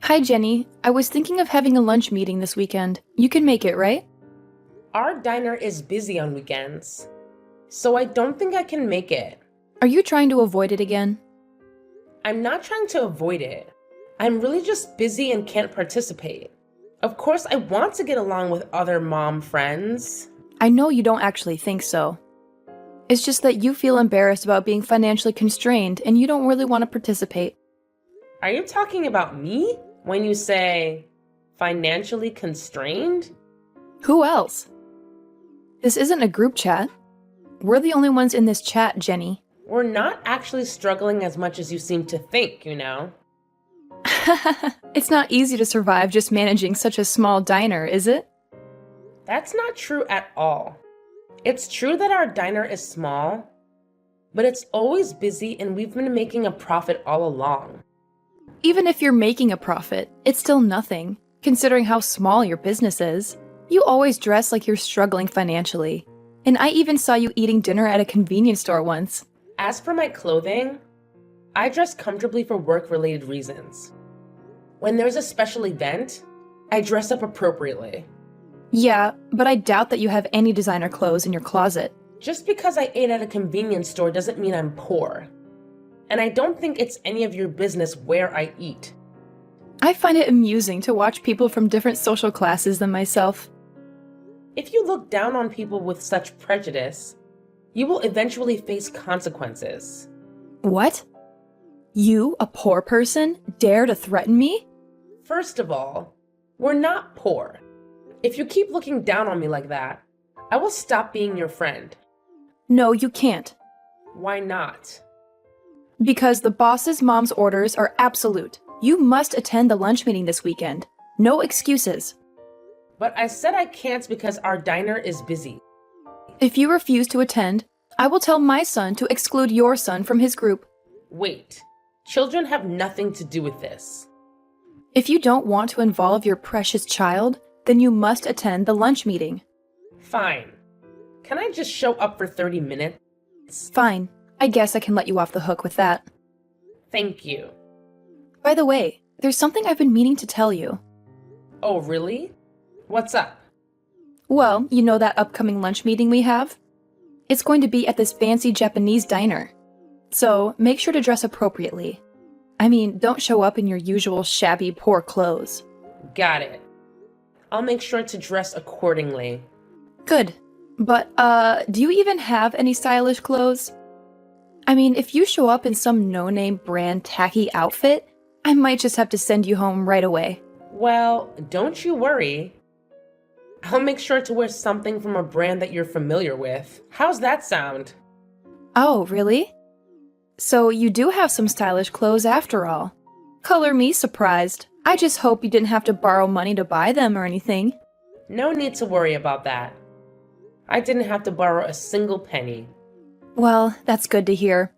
Hi, Jenny. I was thinking of having a lunch meeting this weekend. You can make it, right? Our diner is busy on weekends, so I don't think I can make it. Are you trying to avoid it again? I'm not trying to avoid it. I'm really just busy and can't participate. Of course, I want to get along with other mom friends. I know you don't actually think so. It's just that you feel embarrassed about being financially constrained and you don't really want to participate. Are you talking about me when you say financially constrained? Who else? This isn't a group chat. We're the only ones in this chat, Jenny. We're not actually struggling as much as you seem to think. It's not easy to survive just managing such a small diner, is it? That's not true at all. It's true that our diner is small, but it's always busy and we've been making a profit all along. Even if you're making a profit, it's still nothing, considering how small your business is. You always dress like you're struggling financially. And I even saw you eating dinner at a convenience store once. As for my clothing, I dress comfortably for work-related reasons. When there's a special event, I dress up appropriately. Yeah, but I doubt that you have any designer clothes in your closet. Just because I ate at a convenience store doesn't mean I'm poor. And I don't think it's any of your business where I eat. I find it amusing to watch people from different social classes than myself. If you look down on people with such prejudice, you will eventually face consequences. What? You, a poor person, dare to threaten me? First of all, we're not poor. If you keep looking down on me like that, I will stop being your friend. No, you can't. Why not? Because the boss's mom's orders are absolute. You must attend the lunch meeting this weekend. No excuses. But I said I can't because our diner is busy. If you refuse to attend, I will tell my son to exclude your son from his group. Wait, children have nothing to do with this. If you don't want to involve your precious child, then you must attend the lunch meeting. Fine. Can I just show up for 30 minutes? Fine. I guess I can let you off the hook with that. Thank you. By the way, there's something I've been meaning to tell you. Oh, really? What's up? Well, you know that upcoming lunch meeting we have? It's going to be at this fancy Japanese diner. So, make sure to dress appropriately. I mean, don't show up in your usual shabby, poor clothes. Got it. I'll make sure to dress accordingly. Good. But, do you even have any stylish clothes? I mean, if you show up in some no-name brand tacky outfit, I might just have to send you home right away. Well, don't you worry. I'll make sure to wear something from a brand that you're familiar with. How's that sound? Oh, really? So you do have some stylish clothes after all. Color me surprised. I just hope you didn't have to borrow money to buy them or anything. No need to worry about that. I didn't have to borrow a single penny. Well, that's good to hear.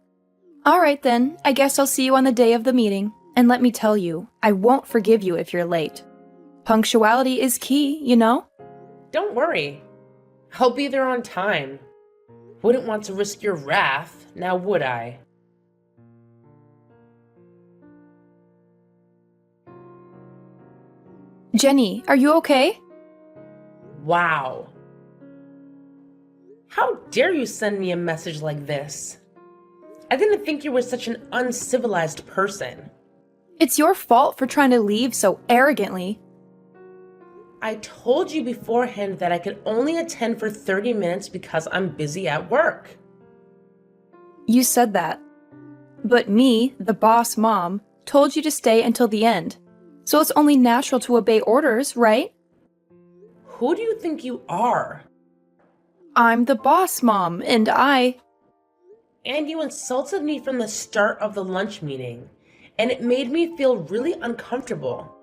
All right then, I guess I'll see you on the day of the meeting. And let me tell you, I won't forgive you if you're late. Punctuality is key, you know? Don't worry. I'll be there on time. Wouldn't want to risk your wrath, now would I? Jenny, are you okay? Wow. How dare you send me a message like this? I didn't think you were such an uncivilized person. It's your fault for trying to leave so arrogantly. I told you beforehand that I could only attend for 30 minutes because I'm busy at work. You said that. But me, the boss mom, told you to stay until the end. So it's only natural to obey orders, right? Who do you think you are? I'm the boss mom, and And you insulted me from the start of the lunch meeting, and it made me feel really uncomfortable.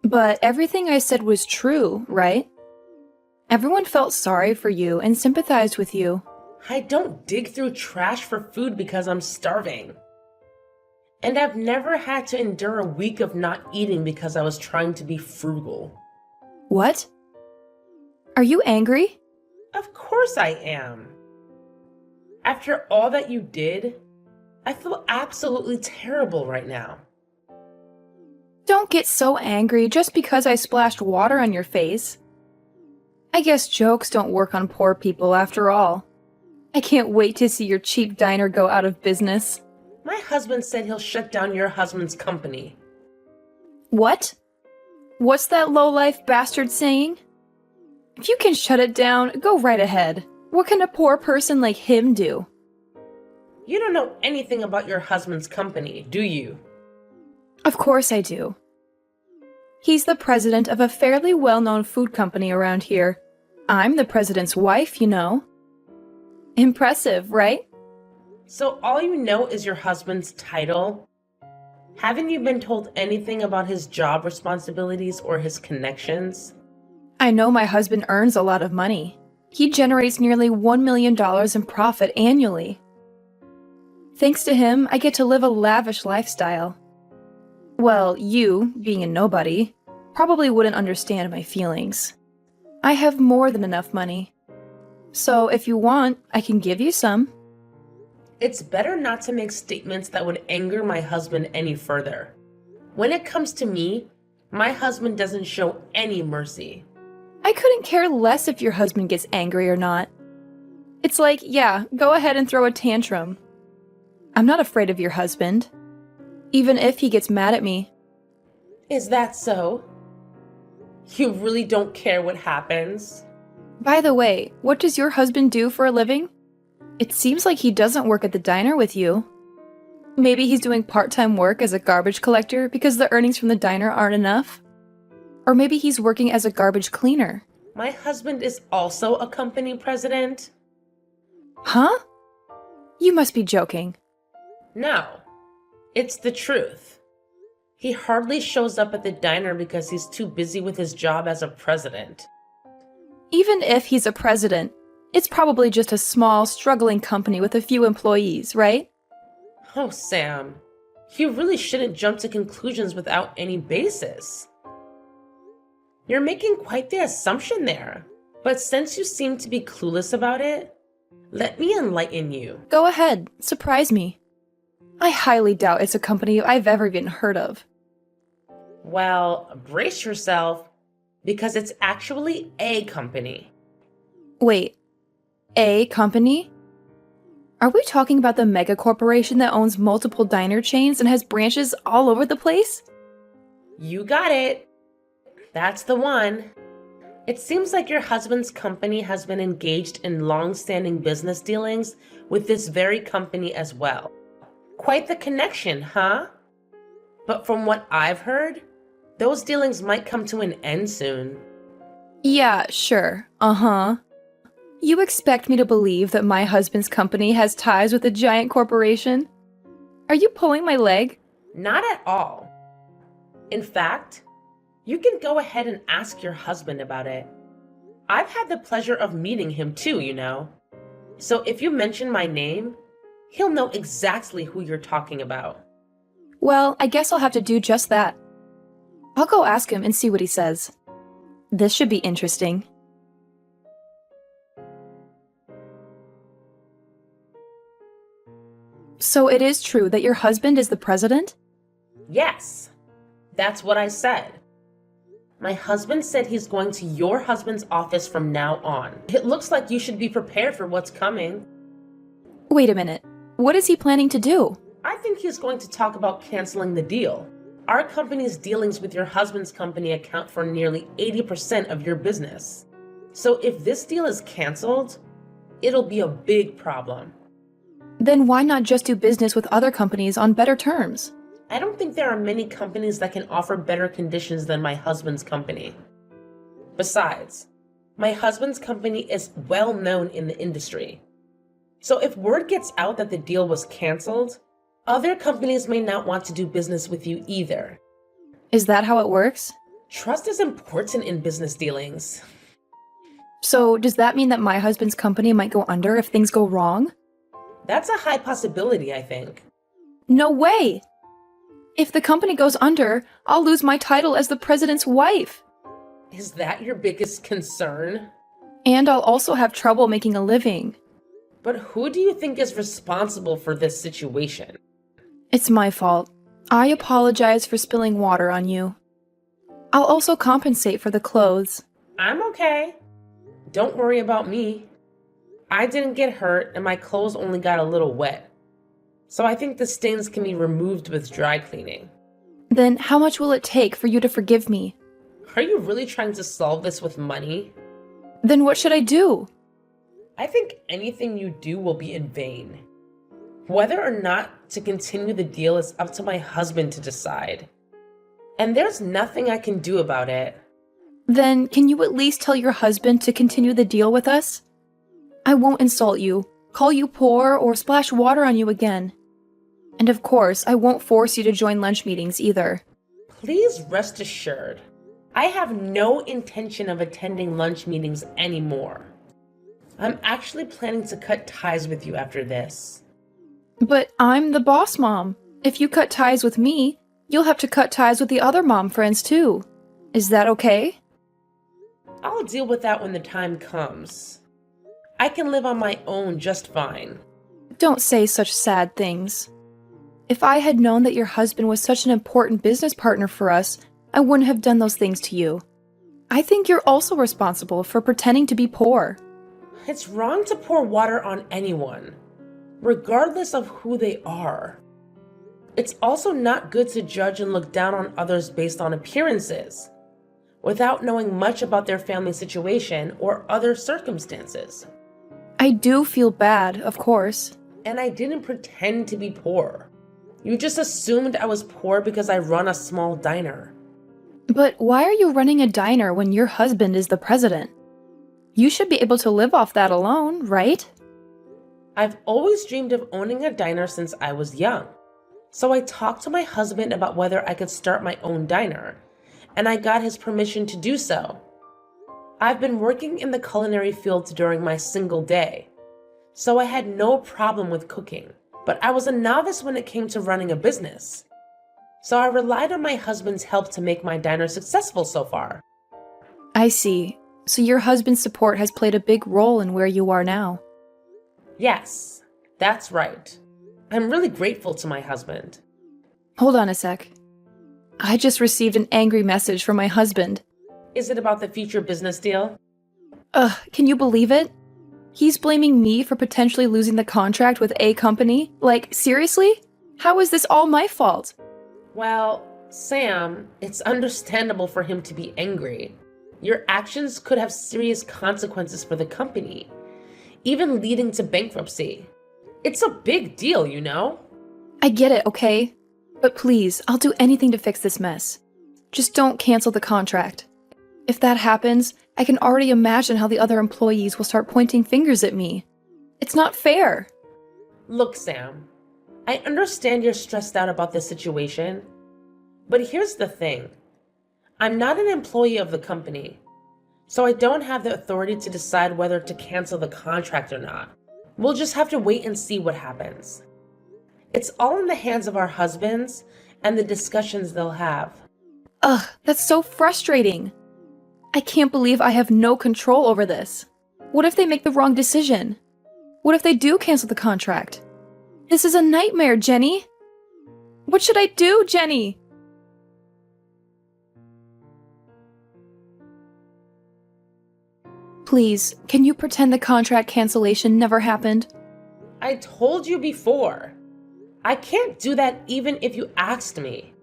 But everything I said was true, right? Everyone felt sorry for you and sympathized with you. I don't dig through trash for food because I'm starving. And I've never had to endure a week of not eating because I was trying to be frugal. What? Are you angry? Of course I am. After all that you did, I feel absolutely terrible right now. Don't Don't get so angry just because I splashed water on your face. I guess jokes don't work on poor people after all. I can't wait to see your cheap diner go out of business. My husband said he'll shut down your husband's company. What? What's that lowlife bastard saying? If you can shut it down, go right ahead. What can a poor person like him do? You don't know anything about your husband's company, do you? Of course I do. He's the president of a fairly well-known food company around here. I'm the president's wife, you know. Impressive, right? So all you know is your husband's title? Haven't you been told anything about his job responsibilities or his connections? I know my husband earns a lot of money. He generates nearly $1 million in profit annually. Thanks to him, I get to live a lavish lifestyle. Well, you, being a nobody, probably wouldn't understand my feelings. I have more than enough money. So if you want, I can give you some. It's better not to make statements that would anger my husband any further. When it comes to me, my husband doesn't show any mercy. I couldn't care less if your husband gets angry or not. It's like, yeah, go ahead and throw a tantrum. I'm not afraid of your husband, even if he gets mad at me. Is that so? You really don't care what happens? By the way, what does your husband do for a living? It seems like he doesn't work at the diner with you. Maybe he's doing part-time work as a garbage collector because the earnings from the diner aren't enough? Or maybe he's working as a garbage cleaner. My husband is also a company president? Huh? You must be joking. No, it's the truth. He hardly shows up at the diner because he's too busy with his job as a president. Even if he's a president, it's probably just a small, struggling company with a few employees, right? Oh, Sam, you really shouldn't jump to conclusions without any basis. You're making quite the assumption there. But since you seem to be clueless about it, let me enlighten you. Go ahead, surprise me. I highly doubt it's a company I've ever even heard of. Well, brace yourself, because it's actually a company. Wait, a company? Are we talking about the mega corporation that owns multiple diner chains and has branches all over the place? You got it. That's the one. It seems like your husband's company has been engaged in long-standing business dealings with this very company as well. Quite the connection, huh? But from what I've heard, those dealings might come to an end soon. Yeah, sure. Uh-huh. You expect me to believe that my husband's company has ties with a giant corporation? Are you pulling my leg? Not at all. In fact, you can go ahead and ask your husband about it. I've had the pleasure of meeting him too, you know. So if you mention my name, he'll know exactly who you're talking about. Well, I guess I'll have to do just that. I'll go ask him and see what he says. This should be interesting. So it is true that your husband is the president? Yes, that's what I said. My husband said he's going to your husband's office from now on. It looks like you should be prepared for what's coming. Wait a minute. What is he planning to do? I think he's going to talk about canceling the deal. Our company's dealings with your husband's company account for nearly 80% of your business. So if this deal is canceled, it'll be a big problem. Then why not just do business with other companies on better terms? I don't think there are many companies that can offer better conditions than my husband's company. Besides, my husband's company is well known in the industry. So if word gets out that the deal was canceled, other companies may not want to do business with you either. Is that how it works? Trust is important in business dealings. So does that mean that my husband's company might go under if things go wrong? That's a high possibility, I think. No way! If the company goes under, I'll lose my title as the president's wife. Is that your biggest concern? And I'll also have trouble making a living. But who do you think is responsible for this situation? It's my fault. I apologize for spilling water on you. I'll also compensate for the clothes. I'm okay. Don't worry about me. I didn't get hurt and my clothes only got a little wet. So I think the stains can be removed with dry cleaning. Then how much will it take for you to forgive me? Are you really trying to solve this with money? Then what should I do? I think anything you do will be in vain. Whether or not to continue the deal is up to my husband to decide. And there's nothing I can do about it. Then can you at least tell your husband to continue the deal with us? I won't insult you, call you poor, or splash water on you again. And of course, I won't force you to join lunch meetings either. Please rest assured, I have no intention of attending lunch meetings anymore. I'm actually planning to cut ties with you after this. But I'm the boss mom. If you cut ties with me, you'll have to cut ties with the other mom friends too. Is that okay? I'll deal with that when the time comes. I can live on my own just fine. Don't say such sad things. If I had known that your husband was such an important business partner for us, I wouldn't have done those things to you. I think you're also responsible for pretending to be poor. It's wrong to pour water on anyone, regardless of who they are. It's also not good to judge and look down on others based on appearances, without knowing much about their family situation or other circumstances. I do feel bad, of course. And I didn't pretend to be poor. You just assumed I was poor because I run a small diner. But why are you running a diner when your husband is the president? You should be able to live off that alone, right? I've always dreamed of owning a diner since I was young. So I talked to my husband about whether I could start my own diner, and I got his permission to do so. I've been working in the culinary field during my single day, so I had no problem with cooking, but I was a novice when it came to running a business. So I relied on my husband's help to make my diner successful so far. I see. So your husband's support has played a big role in where you are now. Yes, that's right. I'm really grateful to my husband. Hold on a sec. I just received an angry message from my husband. Is it about the future business deal? Can you believe it? He's blaming me for potentially losing the contract with a company? Like, seriously? How is this all my fault? Well, Sam, it's understandable for him to be angry. Your actions could have serious consequences for the company, even leading to bankruptcy. It's a big deal, you know? I get it, okay? But please, I'll do anything to fix this mess. Just don't cancel the contract. If that happens, I can already imagine how the other employees will start pointing fingers at me. It's not fair. Look, Sam, I understand you're stressed out about this situation, but here's the thing. I'm not an employee of the company, so I don't have the authority to decide whether to cancel the contract or not. We'll just have to wait and see what happens. It's all in the hands of our husbands and the discussions they'll have. Ugh, that's so frustrating. I can't believe I have no control over this. What if they make the wrong decision? What if they do cancel the contract? This is a nightmare, Jenny. What should I do, Jenny? Please, can you pretend the contract cancellation never happened? I told you before. I can't do that even if you asked me.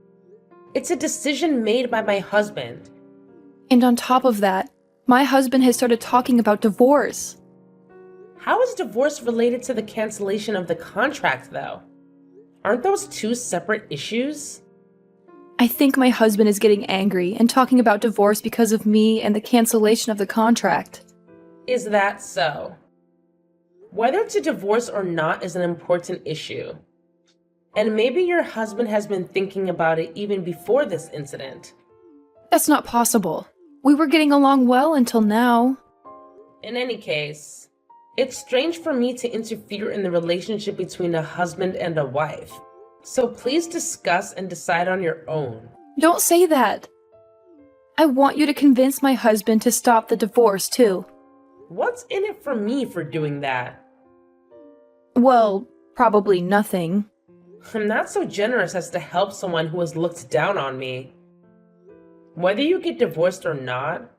It's a decision made by my husband. And on top of that, my husband has started talking about divorce. How is divorce related to the cancellation of the contract, though? Aren't those two separate issues? I think my husband is getting angry and talking about divorce because of me and the cancellation of the contract. Is that so? Whether to divorce or not is an important issue. And maybe your husband has been thinking about it even before this incident. That's not possible. We were getting along well until now. In any case, it's strange for me to interfere in the relationship between a husband and a wife. So please discuss and decide on your own. Don't say that. I want you to convince my husband to stop the divorce, too. What's in it for me for doing that? Well, probably nothing. I'm not so generous as to help someone who has looked down on me. Whether you get divorced or not,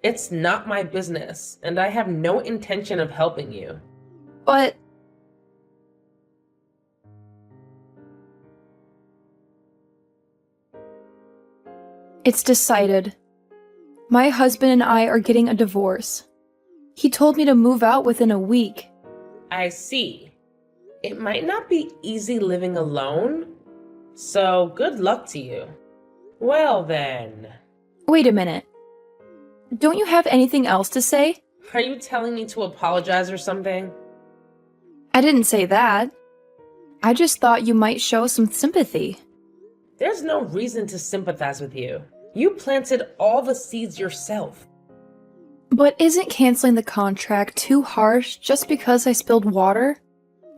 it's not my business, and I have no intention of helping you. But it's decided. My husband and I are getting a divorce. He told me to move out within a week. I see. It might not be easy living alone, so good luck to you. Well then, Wait a minute. Don't you have anything else to say? are you telling me to apologize or something? I didn't say that. I just thought you might show some sympathy. There's no reason to sympathize with you. You planted all the seeds yourself. But isn't canceling the contract too harsh just because I spilled water?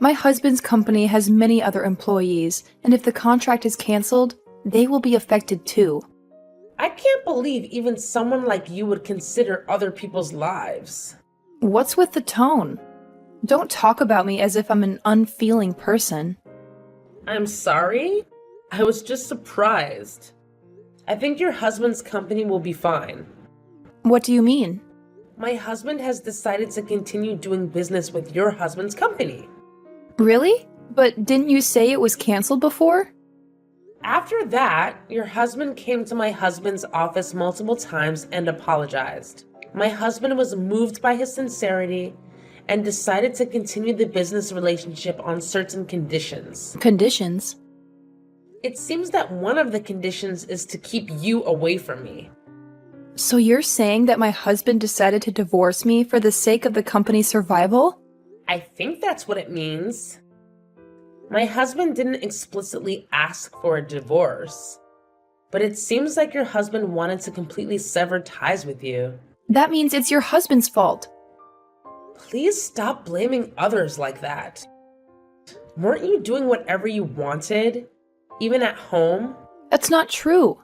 My husband's company has many other employees, and if the contract is canceled, they will be affected too. I can't believe even someone like you would consider other people's lives. What's with the tone? Don't talk about me as if I'm an unfeeling person. I'm sorry? I was just surprised. I think your husband's company will be fine. What do you mean? My husband has decided to continue doing business with your husband's company. Really? But didn't you say it was canceled before? After that, your husband came to my husband's office multiple times and apologized. My husband was moved by his sincerity and decided to continue the business relationship on certain conditions. Conditions? It seems that one of the conditions is to keep you away from me. So you're saying that my husband decided to divorce me for the sake of the company's survival? I think that's what it means. My husband didn't explicitly ask for a divorce, but it seems like your husband wanted to completely sever ties with you. That means it's your husband's fault. Please stop blaming others like that. Weren't you doing whatever you wanted, even at home? That's not true.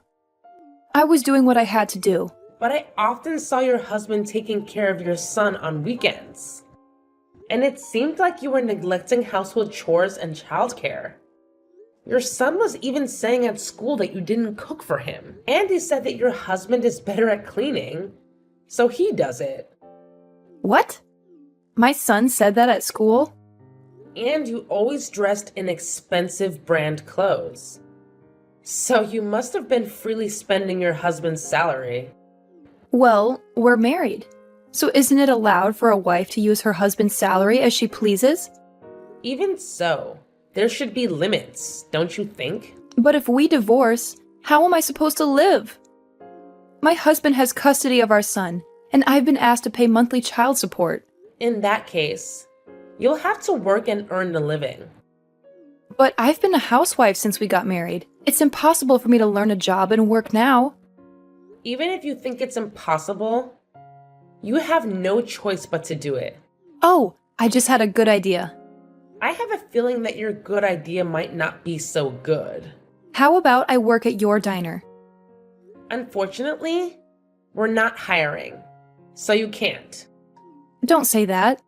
I was doing what I had to do. But I often saw your husband taking care of your son on weekends. And it seemed like you were neglecting household chores and childcare. Your son was even saying at school that you didn't cook for him. And he said that your husband is better at cleaning, so he does it. What? My son said that at school? And you always dressed in expensive brand clothes. So you must have been freely spending your husband's salary. Well, we're married. So isn't it allowed for a wife to use her husband's salary as she pleases? Even so, there should be limits, don't you think? But if we divorce, how am I supposed to live? My husband has custody of our son, and I've been asked to pay monthly child support. In that case, you'll have to work and earn a living. But I've been a housewife since we got married. It's impossible for me to learn a job and work now. Even if you think it's impossible, you have no choice but to do it. Oh, I just had a good idea. I have a feeling that your good idea might not be so good. How about I work at your diner? Unfortunately, we're not hiring, so you can't. Don't say that.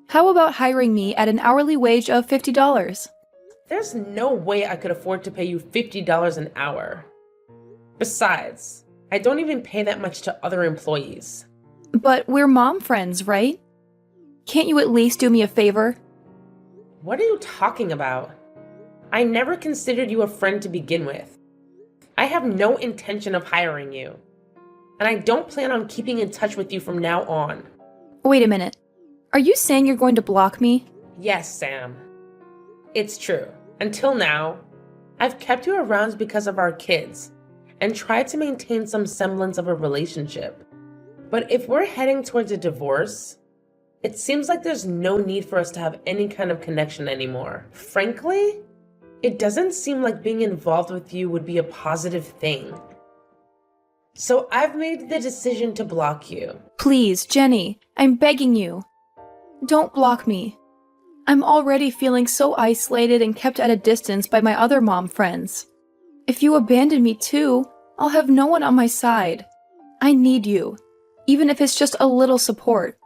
How about hiring me at an hourly wage of $50? There's no way I could afford to pay you $50 an hour. Besides, I don't even pay that much to other employees. But we're mom friends, right? Can't you at least do me a favor? What are you talking about? I never considered you a friend to begin with. I have no intention of hiring you, and I don't plan on keeping in touch with you from now on. Wait a minute. Are you saying you're going to block me? Yes, Sam. It's true. Until now, I've kept you around because of our kids and tried to maintain some semblance of a relationship. But if we're heading towards a divorce, it seems like there's no need for us to have any kind of connection anymore. Frankly, it doesn't seem like being involved with you would be a positive thing. So I've made the decision to block you. Please, Jenny, I'm begging you. Don't block me. I'm already feeling so isolated and kept at a distance by my other mom friends. If you abandon me too, I'll have no one on my side. I need you, even if it's just a little support.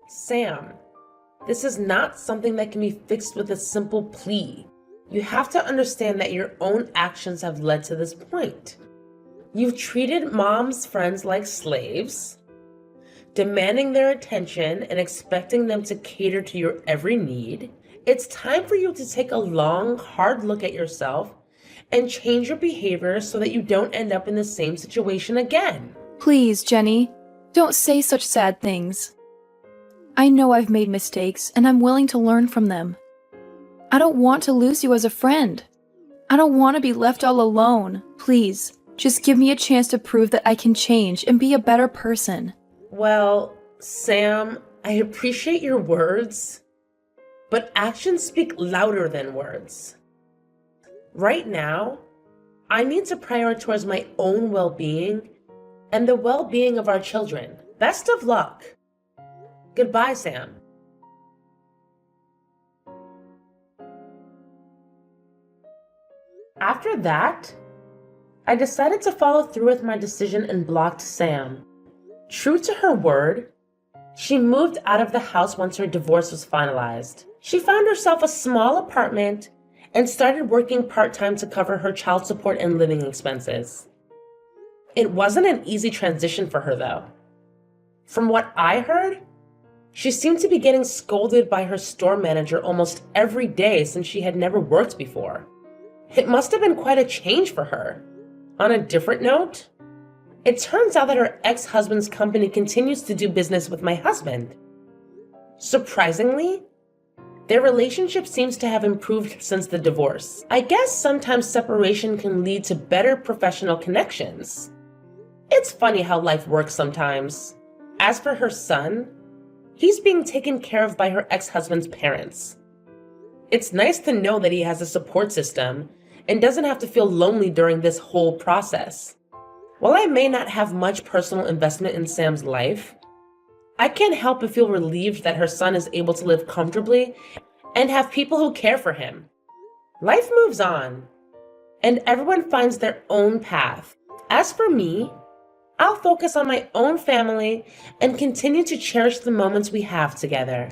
Sam, this is not something that can be fixed with a simple plea. You have to understand that your own actions have led to this point. You've treated mom's friends like slaves, demanding their attention and expecting them to cater to your every need. It's time for you to take a long, hard look at yourself and change your behavior so that you don't end up in the same situation again. Please, Jenny, don't say such sad things. I know I've made mistakes, and I'm willing to learn from them. I don't want to lose you as a friend. I don't want to be left all alone. Please, just give me a chance to prove that I can change and be a better person. Well, Sam, I appreciate your words, but actions speak louder than words. Right now, I need to prioritize my own well-being and the well-being of our children. Best of luck. Goodbye, Sam. After that, I decided to follow through with my decision and blocked Sam. True to her word, she moved out of the house once her divorce was finalized. She found herself a small apartment and started working part-time to cover her child support and living expenses. It wasn't an easy transition for her, though. From what I heard, she seemed to be getting scolded by her store manager almost every day since she had never worked before. It must have been quite a change for her. On a different note, it turns out that her ex-husband's company continues to do business with my husband. Surprisingly, their relationship seems to have improved since the divorce. I guess sometimes separation can lead to better professional connections. It's funny how life works sometimes. As for her son, he's being taken care of by her ex-husband's parents. It's nice to know that he has a support system and doesn't have to feel lonely during this whole process. While I may not have much personal investment in Sam's life, I can't help but feel relieved that her son is able to live comfortably and have people who care for him. Life moves on, and everyone finds their own path. As for me, I'll focus on my own family and continue to cherish the moments we have together.